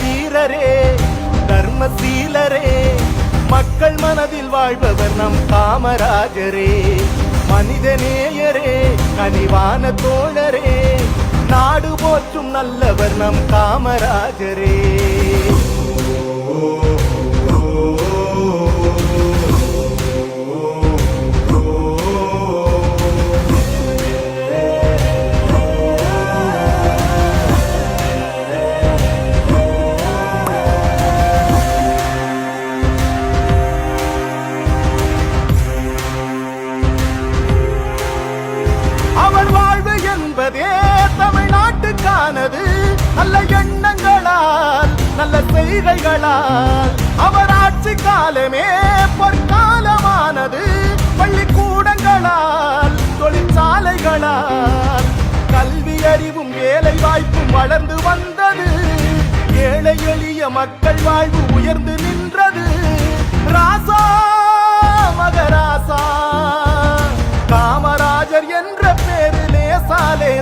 வீரரே தர்மசீலரே மக்கள் மனதில் வாழ்பவர் நம் காமராஜரே மனிதநேயரே கனிவான தோழரே நாடு போற்றும் நல்லவர் நம் காமராஜரே அவர் வாழ்வு என்பதே தமிழ்நாட்டுக்கானது நல்ல எண்ணங்களால் நல்ல செய்கைகளால் அவர் ஆட்சி காலமே பொற்காலமானது பள்ளிக்கூடங்களால் தொழிற்சாலைகளால் கல்வி அறிவும் வேலை வாய்ப்பும் வளர்ந்து வந்தது ஏழை எளிய மக்கள் வாழ்வு உயர்ந்து நின்றது ராசா மகராசா காமராஜர் என்ற பேரிலே சாலே